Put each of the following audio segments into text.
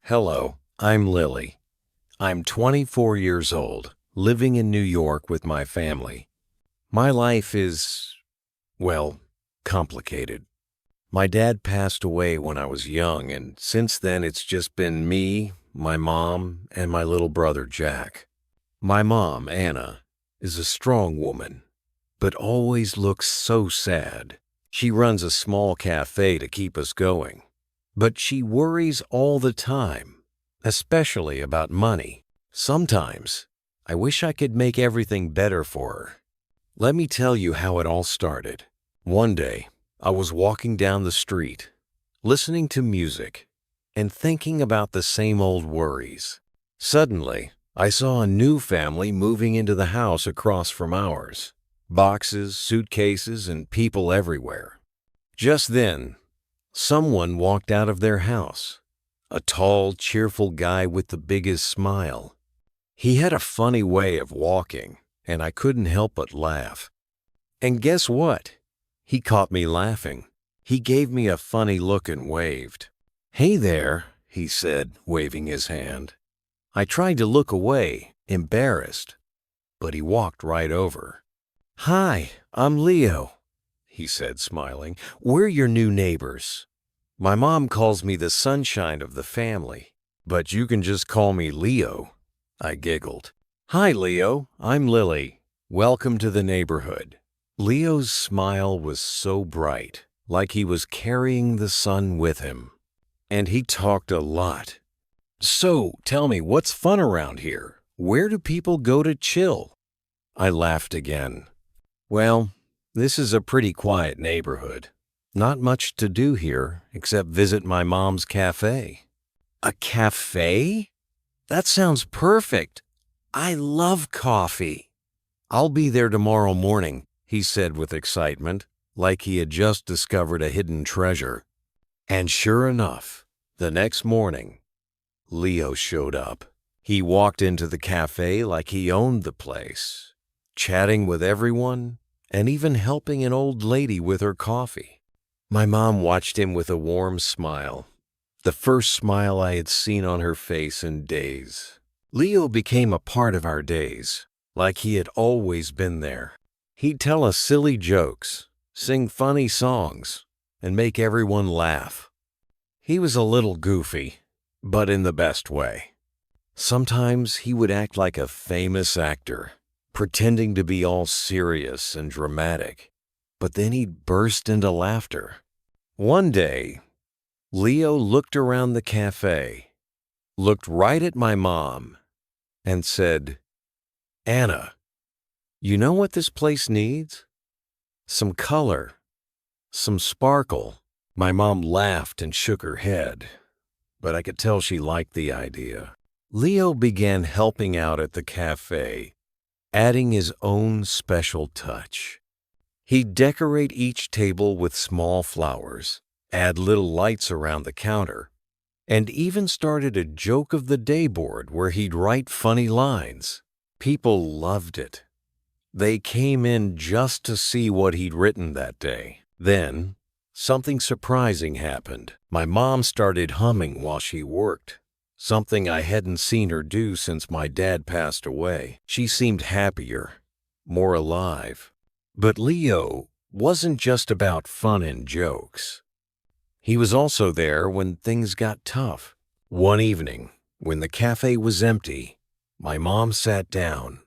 Hello, I'm Lily. I'm 24 years old, living in New York with my family. My life is, well, complicated. My dad passed away when I was young, and since then it's just been me, my mom, and my little brother Jack. My mom, Anna, is a strong woman, but always looks so sad. She runs a small cafe to keep us going, but she worries all the time, especially about money. Sometimes, I wish I could make everything better for her. Let me tell you how it all started. One day, I was walking down the street, listening to music, and thinking about the same old worries. Suddenly, I saw a new family moving into the house across from ours. Boxes, suitcases, and people everywhere. Just then, someone walked out of their house. A tall, cheerful guy with the biggest smile. He had a funny way of walking, and I couldn't help but laugh. And guess what? He caught me laughing. He gave me a funny look and waved. "Hey there," he said, waving his hand. I tried to look away, embarrassed, but he walked right over. "Hi, I'm Leo," he said, smiling. "We're your new neighbors. My mom calls me the sunshine of the family, but you can just call me Leo." I giggled. "Hi, Leo. I'm Lily. Welcome to the neighborhood." Leo's smile was so bright, like he was carrying the sun with him. And he talked a lot. "So, tell me, what's fun around here? Where do people go to chill?" I laughed again. "Well, this is a pretty quiet neighborhood. Not much to do here except visit my mom's cafe." "A cafe? That sounds perfect. I love coffee." "I'll be there tomorrow morning," he said with excitement, like he had just discovered a hidden treasure. And sure enough, the next morning, Leo showed up. He walked into the cafe like he owned the place, chatting with everyone and even helping an old lady with her coffee. My mom watched him with a warm smile, the first smile I had seen on her face in days. Leo became a part of our days, like he had always been there. He'd tell us silly jokes, sing funny songs, and make everyone laugh. He was a little goofy, but in the best way. Sometimes he would act like a famous actor, pretending to be all serious and dramatic, but then he'd burst into laughter. One day, Leo looked around the cafe, looked right at my mom, and said, "Anna, you know what this place needs? Some color, some sparkle." My mom laughed and shook her head, but I could tell she liked the idea. Leo began helping out at the cafe, adding his own special touch. He'd decorate each table with small flowers, add little lights around the counter, and even started a joke of the day board where he'd write funny lines. People loved it. They came in just to see what he'd written that day. Then, something surprising happened. My mom started humming while she worked, something I hadn't seen her do since my dad passed away. She seemed happier, more alive. But Leo wasn't just about fun and jokes. He was also there when things got tough. One evening, when the cafe was empty, my mom sat down,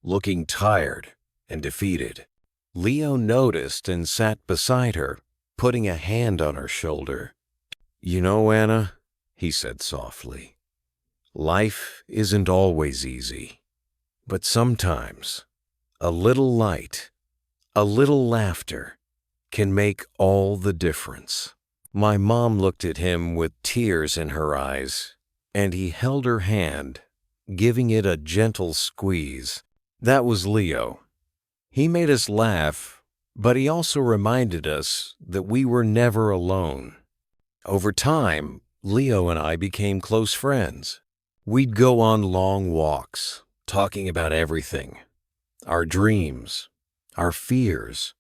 looking tired and defeated. Leo noticed and sat beside her, putting a hand on her shoulder. "You know, Anna," he said softly, "life isn't always easy, but sometimes a little light, a little laughter can make all the difference." My mom looked at him with tears in her eyes, and he held her hand, giving it a gentle squeeze. That was Leo. He made us laugh, but he also reminded us that we were never alone. Over time, Leo and I became close friends. We'd go on long walks, talking about everything: our dreams, our fears,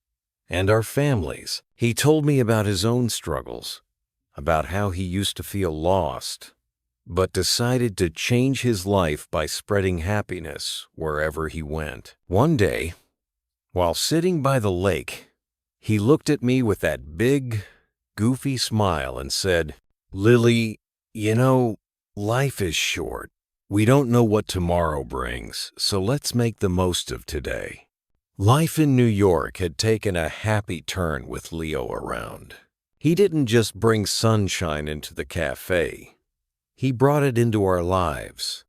and our families. He told me about his own struggles, about how he used to feel lost, but decided to change his life by spreading happiness wherever he went. One day, while sitting by the lake, he looked at me with that big, goofy smile and said, "Lily, you know, life is short. We don't know what tomorrow brings, so let's make the most of today." Life in New York had taken a happy turn with Leo around. He didn't just bring sunshine into the cafe. He brought it into our lives.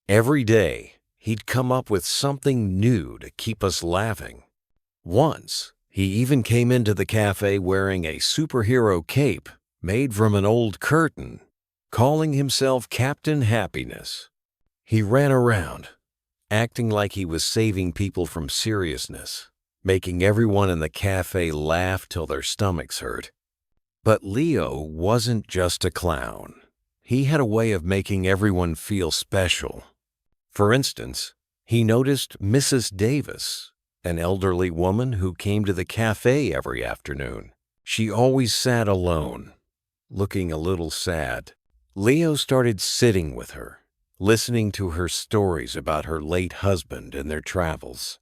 Every day, he'd come up with something new to keep us laughing. Once, he even came into the cafe wearing a superhero cape made from an old curtain, calling himself Captain Happiness. He ran around, acting like he was saving people from seriousness, making everyone in the cafe laugh till their stomachs hurt. But Leo wasn't just a clown. He had a way of making everyone feel special. For instance, he noticed Mrs. Davis, an elderly woman who came to the cafe every afternoon. She always sat alone, looking a little sad. Leo started sitting with her, listening to her stories about her late husband and their travels.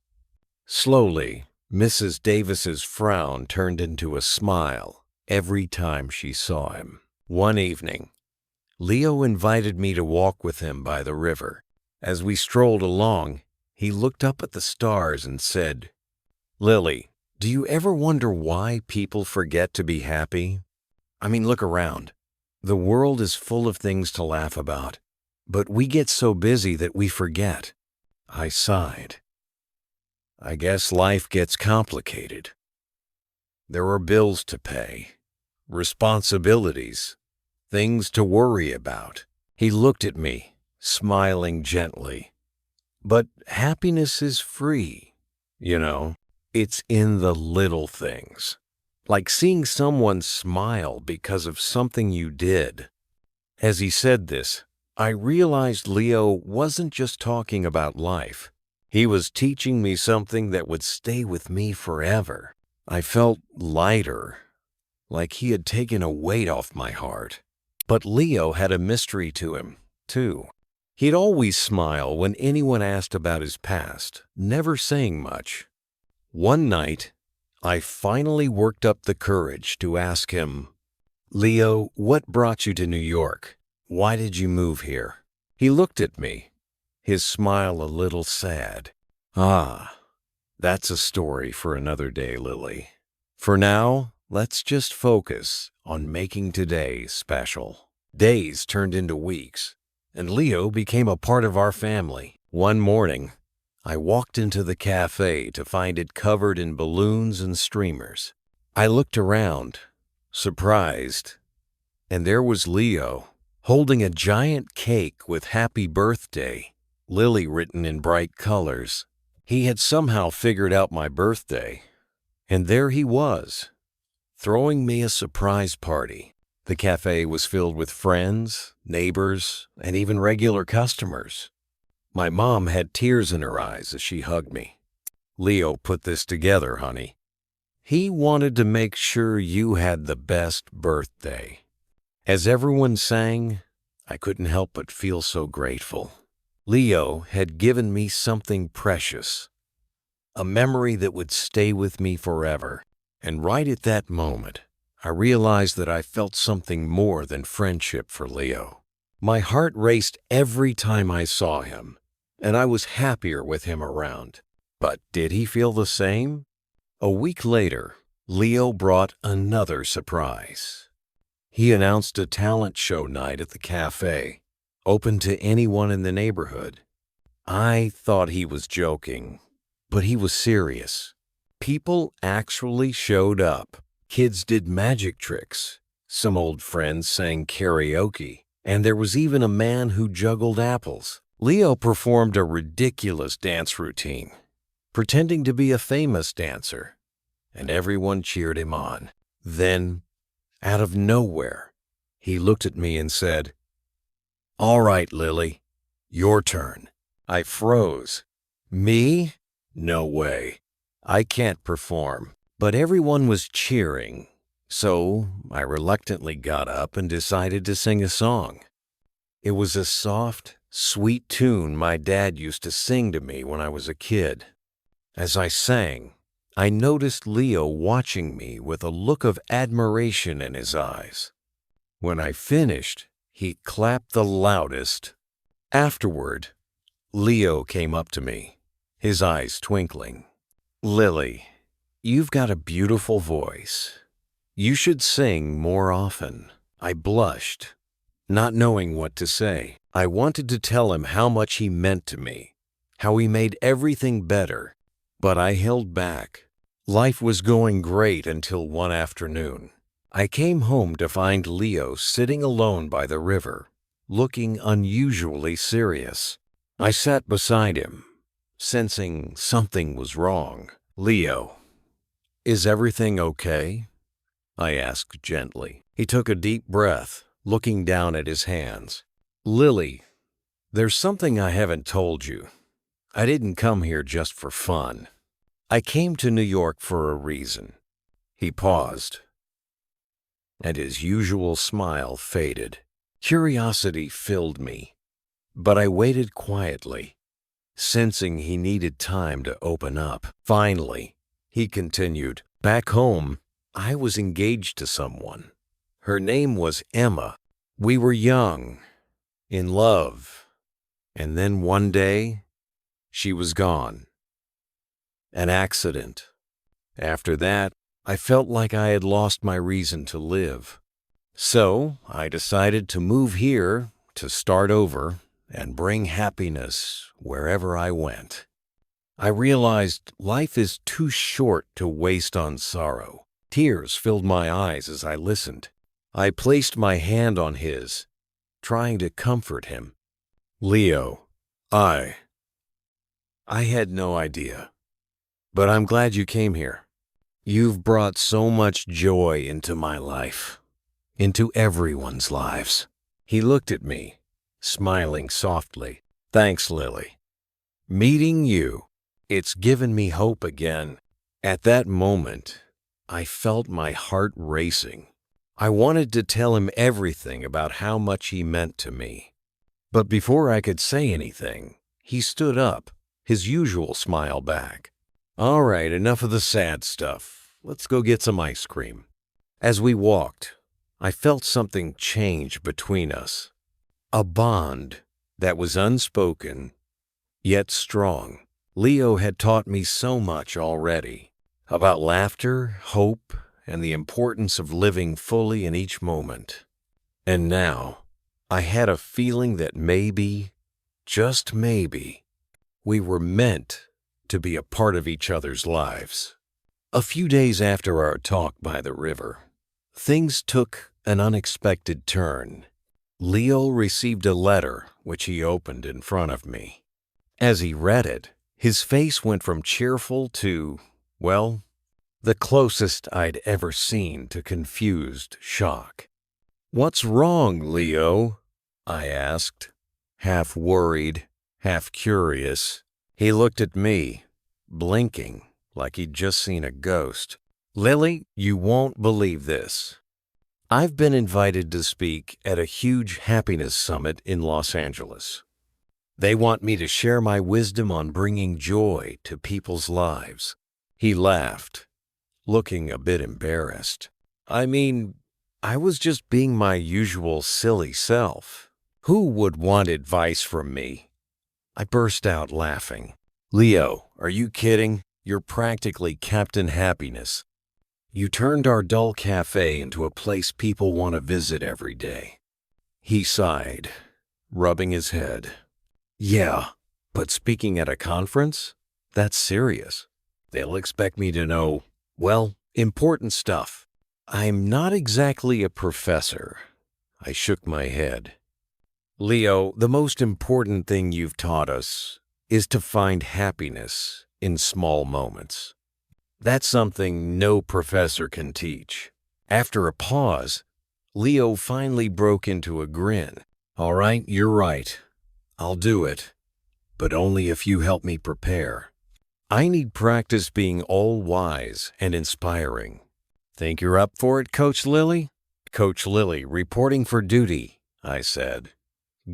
Slowly, Mrs. Davis's frown turned into a smile every time she saw him. One evening, Leo invited me to walk with him by the river. As we strolled along, he looked up at the stars and said, "Lily, do you ever wonder why people forget to be happy? I mean, look around. The world is full of things to laugh about, but we get so busy that we forget." I sighed. I guess life gets complicated. There are bills to pay, responsibilities, things to worry about. He looked at me, smiling gently. But happiness is free, you know. It's in the little things, like seeing someone smile because of something you did. As he said this, I realized Leo wasn't just talking about life. He was teaching me something that would stay with me forever. I felt lighter, like he had taken a weight off my heart. But Leo had a mystery to him, too. He'd always smile when anyone asked about his past, never saying much. One night, I finally worked up the courage to ask him, "Leo, what brought you to New York? Why did you move here?" He looked at me, his smile a little sad. "Ah, that's a story for another day, Lily. For now, let's just focus on making today special." Days turned into weeks, and Leo became a part of our family. One morning, I walked into the cafe to find it covered in balloons and streamers. I looked around, surprised, and there was Leo, holding a giant cake with "Happy Birthday," Lily written in bright colors. He had somehow figured out my birthday, and there he was, throwing me a surprise party. The cafe was filled with friends, neighbors, and even regular customers. My mom had tears in her eyes as she hugged me. "Leo put this together, honey. He wanted to make sure you had the best birthday." As everyone sang, I couldn't help but feel so grateful. Leo had given me something precious, a memory that would stay with me forever. And right at that moment, I realized that I felt something more than friendship for Leo. My heart raced every time I saw him, and I was happier with him around. But did he feel the same? A week later, Leo brought another surprise. He announced a talent show night at the cafe, open to anyone in the neighborhood. I thought he was joking, but he was serious. People actually showed up. Kids did magic tricks. Some old friends sang karaoke, and there was even a man who juggled apples. Leo performed a ridiculous dance routine, pretending to be a famous dancer, and everyone cheered him on. Then, out of nowhere, he looked at me and said, "All right, Lily, your turn." I froze. Me? No way. I can't perform. But everyone was cheering, so I reluctantly got up and decided to sing a song. It was a soft, sweet tune my dad used to sing to me when I was a kid. As I sang, I noticed Leo watching me with a look of admiration in his eyes. When I finished, he clapped the loudest. Afterward, Leo came up to me, his eyes twinkling. "Lily, you've got a beautiful voice. You should sing more often." I blushed, not knowing what to say. I wanted to tell him how much he meant to me, how he made everything better, but I held back. Life was going great until one afternoon. I came home to find Leo sitting alone by the river, looking unusually serious. I sat beside him, sensing something was wrong. "Leo, is everything okay?" I asked gently. He took a deep breath, looking down at his hands. "Lily, there's something I haven't told you. I didn't come here just for fun. I came to New York for a reason." He paused, and his usual smile faded. Curiosity filled me, but I waited quietly, sensing he needed time to open up. Finally, he continued, "Back home, I was engaged to someone. Her name was Emma. We were young, in love, and then one day, she was gone. An accident. After that, I felt like I had lost my reason to live. So I decided to move here to start over and bring happiness wherever I went. I realized life is too short to waste on sorrow." Tears filled my eyes as I listened. I placed my hand on his, trying to comfort him. "Leo, I had no idea, but I'm glad you came here. You've brought so much joy into my life, into everyone's lives." He looked at me, smiling softly. "Thanks, Lily. Meeting you, it's given me hope again." At that moment, I felt my heart racing. I wanted to tell him everything about how much he meant to me. But before I could say anything, he stood up, his usual smile back. "All right, enough of the sad stuff. Let's go get some ice cream." As we walked, I felt something change between us. A bond that was unspoken, yet strong. Leo had taught me so much already, about laughter, hope, and the importance of living fully in each moment. And now, I had a feeling that maybe, just maybe, we were meant to be a part of each other's lives. A few days after our talk by the river, things took an unexpected turn. Leo received a letter which he opened in front of me. As he read it, his face went from cheerful to, well, the closest I'd ever seen to confused shock. "What's wrong, Leo?" I asked, half worried, half curious. He looked at me, blinking like he'd just seen a ghost. "Lily, you won't believe this. I've been invited to speak at a huge happiness summit in Los Angeles. They want me to share my wisdom on bringing joy to people's lives." He laughed, looking a bit embarrassed. "I mean, I was just being my usual silly self. Who would want advice from me?" I burst out laughing. "Leo, are you kidding? You're practically Captain Happiness. You turned our dull cafe into a place people want to visit every day." He sighed, rubbing his head. "Yeah, but speaking at a conference? That's serious. They'll expect me to know, well, important stuff. I'm not exactly a professor." I shook my head. "Leo, the most important thing you've taught us is to find happiness in small moments. That's something no professor can teach." After a pause, Leo finally broke into a grin. "All right, you're right. I'll do it, but only if you help me prepare. I need practice being all-wise and inspiring." "Think you're up for it, Coach Lily?" "Coach Lily, reporting for duty," I said.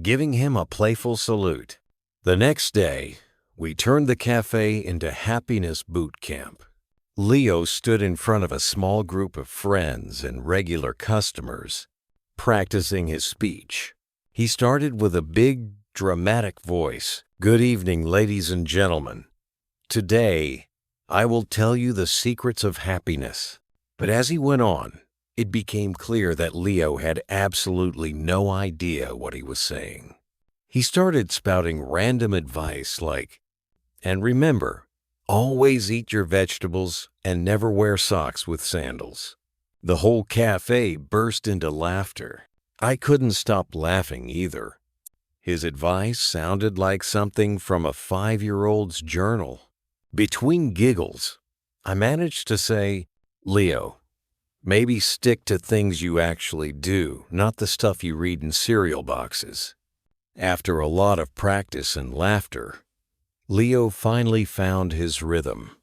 giving him a playful salute. The next day, we turned the cafe into happiness boot camp. Leo stood in front of a small group of friends and regular customers, practicing his speech. He started with a big, dramatic voice. "Good evening, ladies and gentlemen. Today, I will tell you the secrets of happiness." But as he went on, it became clear that Leo had absolutely no idea what he was saying. He started spouting random advice like, "And remember, always eat your vegetables and never wear socks with sandals." The whole cafe burst into laughter. I couldn't stop laughing either. His advice sounded like something from a 5-year-old's journal. Between giggles, I managed to say, "Leo, maybe stick to things you actually do, not the stuff you read in cereal boxes." After a lot of practice and laughter, Leo finally found his rhythm.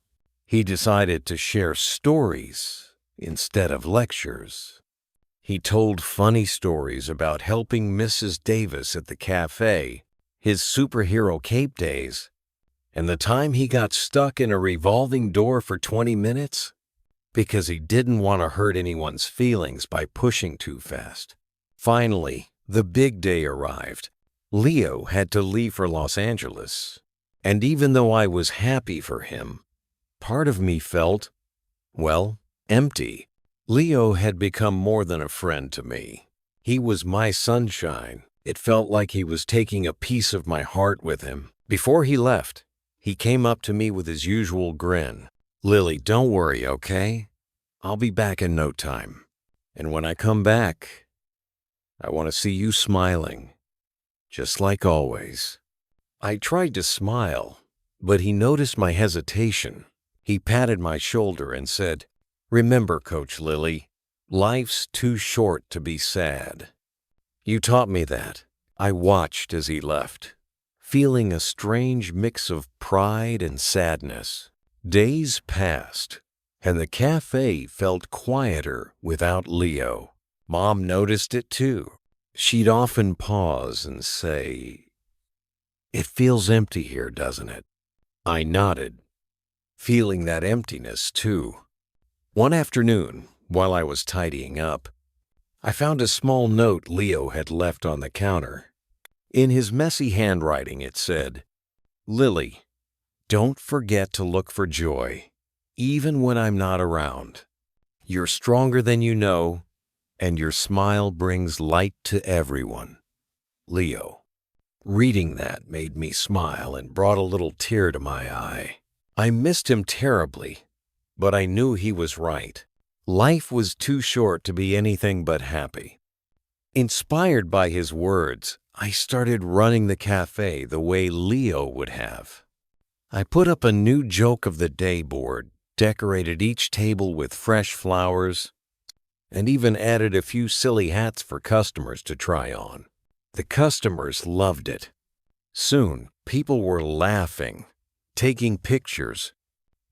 He decided to share stories instead of lectures. He told funny stories about helping Mrs. Davis at the cafe, his superhero cape days, and the time he got stuck in a revolving door for 20 minutes because he didn't want to hurt anyone's feelings by pushing too fast. Finally, the big day arrived. Leo had to leave for Los Angeles, and even though I was happy for him, part of me felt, well, empty. Leo had become more than a friend to me. He was my sunshine. It felt like he was taking a piece of my heart with him. Before he left, he came up to me with his usual grin. "Lily, don't worry, okay? I'll be back in no time. And when I come back, I want to see you smiling, just like always." I tried to smile, but he noticed my hesitation. He patted my shoulder and said, "Remember, Coach Lily, life's too short to be sad." You taught me that. I watched as he left, feeling a strange mix of pride and sadness. Days passed, and the cafe felt quieter without Leo. Mom noticed it too. She'd often pause and say, "It feels empty here, doesn't it?" I nodded, feeling that emptiness too. One afternoon, while I was tidying up, I found a small note Leo had left on the counter. In his messy handwriting, it said, "Lily, don't forget to look for joy, even when I'm not around. You're stronger than you know, and your smile brings light to everyone. Leo." Reading that made me smile and brought a little tear to my eye. I missed him terribly, but I knew he was right. Life was too short to be anything but happy. Inspired by his words, I started running the cafe the way Leo would have. I put up a new joke of the day board, decorated each table with fresh flowers, and even added a few silly hats for customers to try on. The customers loved it. Soon, people were laughing, taking pictures,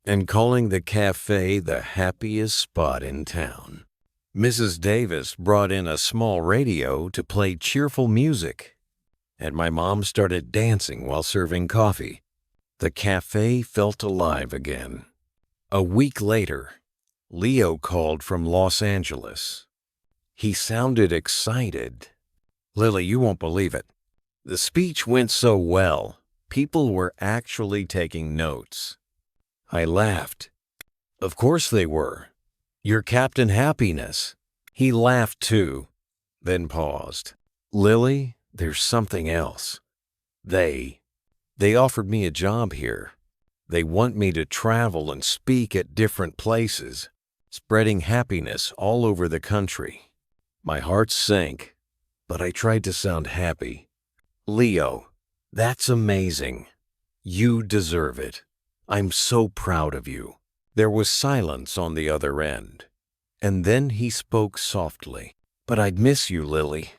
and calling the cafe the happiest spot in town. Mrs. Davis brought in a small radio to play cheerful music, and my mom started dancing while serving coffee. The cafe felt alive again. A week later, Leo called from Los Angeles. He sounded excited. "Lily, you won't believe it. The speech went so well, people were actually taking notes." I laughed. "Of course they were. You're Captain Happiness." He laughed too, then paused. "Lily, there's something else. They offered me a job here. They want me to travel and speak at different places, spreading happiness all over the country." My heart sank, but I tried to sound happy. "Leo, that's amazing. You deserve it. I'm so proud of you." There was silence on the other end, and then he spoke softly. "But I'd miss you, Lily.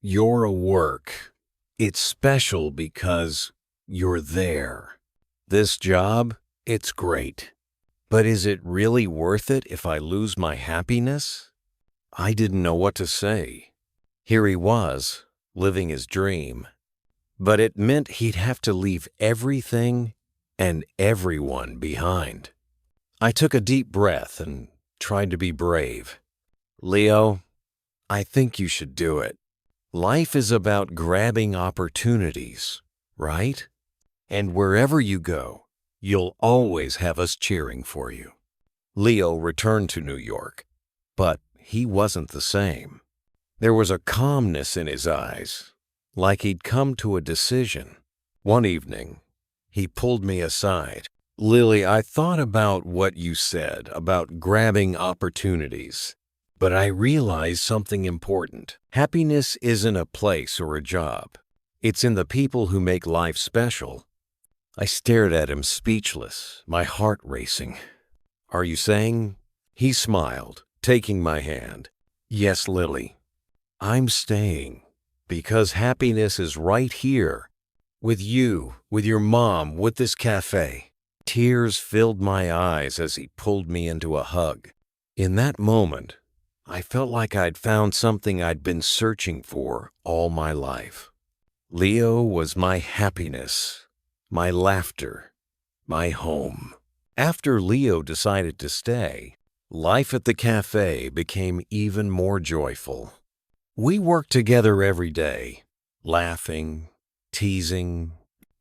Your work. It's special because you're there. This job, it's great. But is it really worth it if I lose my happiness?" I didn't know what to say. Here he was, living his dream. But it meant he'd have to leave everything and everyone behind. I took a deep breath and tried to be brave. Leo, I think you should do it. Life is about grabbing opportunities, right? And wherever you go, you'll always have us cheering for you. Leo returned to New York, but he wasn't the same. There was a calmness in his eyes, like he'd come to a decision. One evening, he pulled me aside. Lily, I thought about what you said about grabbing opportunities, but I realized something important. Happiness isn't a place or a job. It's in the people who make life special. I stared at him speechless, my heart racing. Are you saying? He smiled, taking my hand. Yes, Lily. I'm staying because happiness is right here, with you, with your mom, with this cafe. Tears filled my eyes as he pulled me into a hug. In that moment, I felt like I'd found something I'd been searching for all my life. Leo was my happiness, my laughter, my home. After Leo decided to stay, life at the cafe became even more joyful. We worked together every day, laughing, teasing,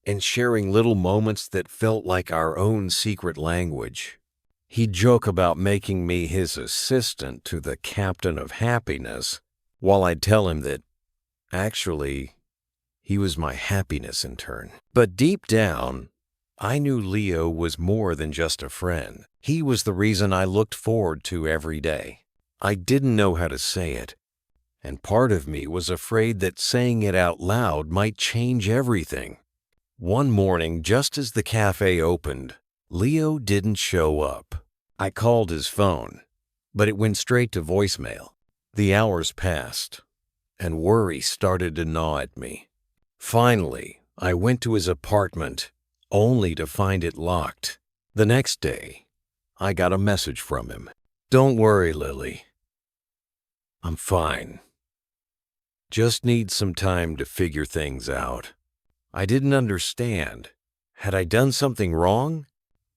and sharing little moments that felt like our own secret language. He'd joke about making me his assistant to the captain of happiness, while I'd tell him that, actually, he was my happiness in turn. But deep down, I knew Leo was more than just a friend. He was the reason I looked forward to every day. I didn't know how to say it, and part of me was afraid that saying it out loud might change everything. One morning, just as the cafe opened, Leo didn't show up. I called his phone, but it went straight to voicemail. The hours passed, and worry started to gnaw at me. Finally, I went to his apartment, only to find it locked. The next day, I got a message from him. Don't worry, Lily. I'm fine. Just need some time to figure things out. I didn't understand. Had I done something wrong?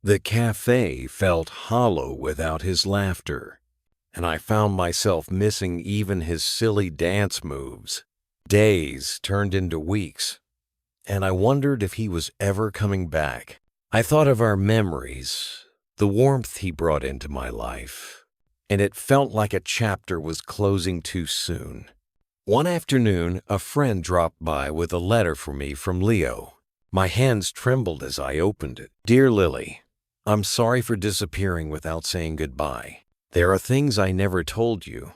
The cafe felt hollow without his laughter, and I found myself missing even his silly dance moves. Days turned into weeks, and I wondered if he was ever coming back. I thought of our memories, the warmth he brought into my life, and it felt like a chapter was closing too soon. One afternoon, a friend dropped by with a letter for me from Leo. My hands trembled as I opened it. Dear Lily, I'm sorry for disappearing without saying goodbye. There are things I never told you.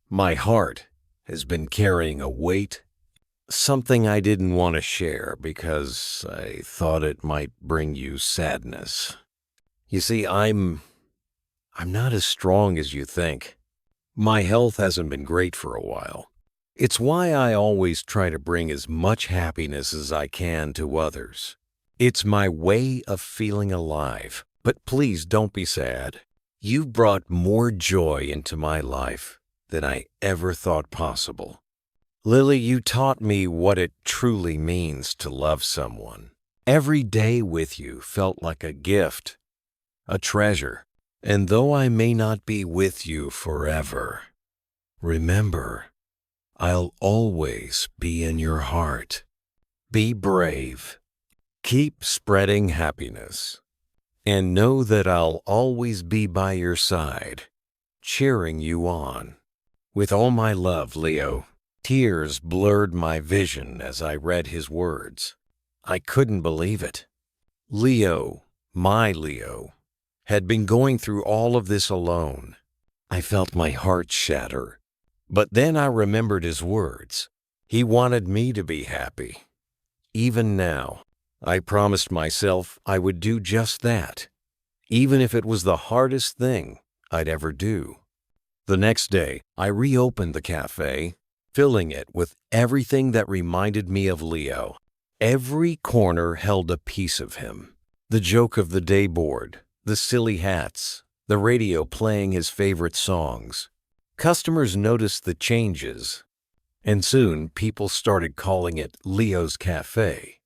My heart has been carrying a weight, something I didn't want to share because I thought it might bring you sadness. You see, I'm not as strong as you think. My health hasn't been great for a while. It's why I always try to bring as much happiness as I can to others. It's my way of feeling alive. But please don't be sad. You've brought more joy into my life than I ever thought possible. Lily, you taught me what it truly means to love someone. Every day with you felt like a gift, a treasure. And though I may not be with you forever, remember, I'll always be in your heart. Be brave. Keep spreading happiness. And know that I'll always be by your side, cheering you on. With all my love, Leo. Tears blurred my vision as I read his words. I couldn't believe it. Leo, my Leo, had been going through all of this alone. I felt my heart shatter. But then I remembered his words. He wanted me to be happy. Even now, I promised myself I would do just that, even if it was the hardest thing I'd ever do. The next day, I reopened the cafe, filling it with everything that reminded me of Leo. Every corner held a piece of him. The joke of the day board, the silly hats, the radio playing his favorite songs. Customers noticed the changes, And soon people started calling it Leo's Cafe,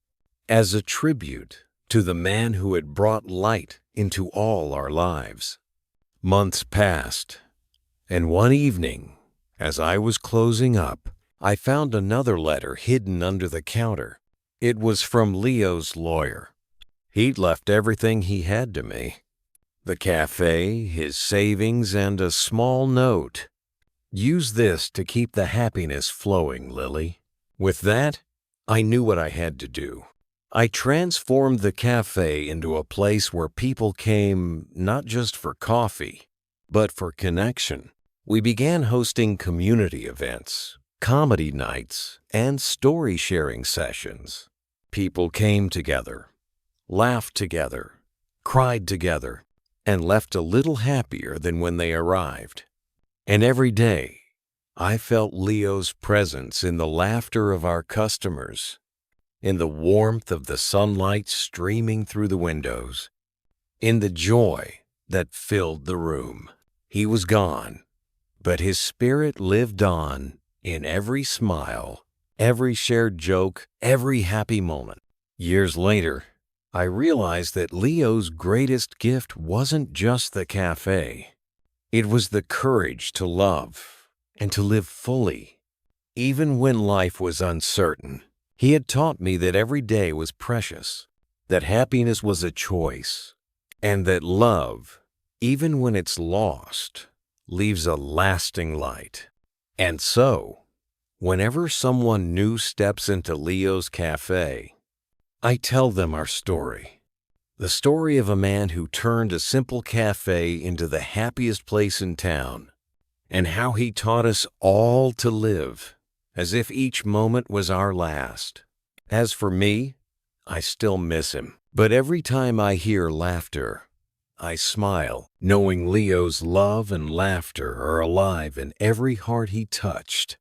as a tribute to the man who had brought light into all our lives. Months passed, and one evening, as I was closing up, I found another letter hidden under the counter. It was from Leo's lawyer. He'd left everything he had to me: the cafe, his savings, and a small note. "Use this to keep the happiness flowing, Lily." With that, I knew what I had to do. I transformed the cafe into a place where people came not just for coffee, but for connection. We began hosting community events, comedy nights, and story-sharing sessions. People came together, laughed together, cried together, and left a little happier than when they arrived. And every day, I felt Leo's presence in the laughter of our customers, in the warmth of the sunlight streaming through the windows, in the joy that filled the room. He was gone, but his spirit lived on in every smile, every shared joke, every happy moment. Years later, I realized that Leo's greatest gift wasn't just the cafe. It was the courage to love and to live fully. Even when life was uncertain, he had taught me that every day was precious, that happiness was a choice, and that love, even when it's lost, leaves a lasting light. And so, whenever someone new steps into Leo's Cafe, I tell them our story. The story of a man who turned a simple cafe into the happiest place in town, and how he taught us all to live as if each moment was our last. As for me, I still miss him. But every time I hear laughter, I smile, knowing Leo's love and laughter are alive in every heart he touched.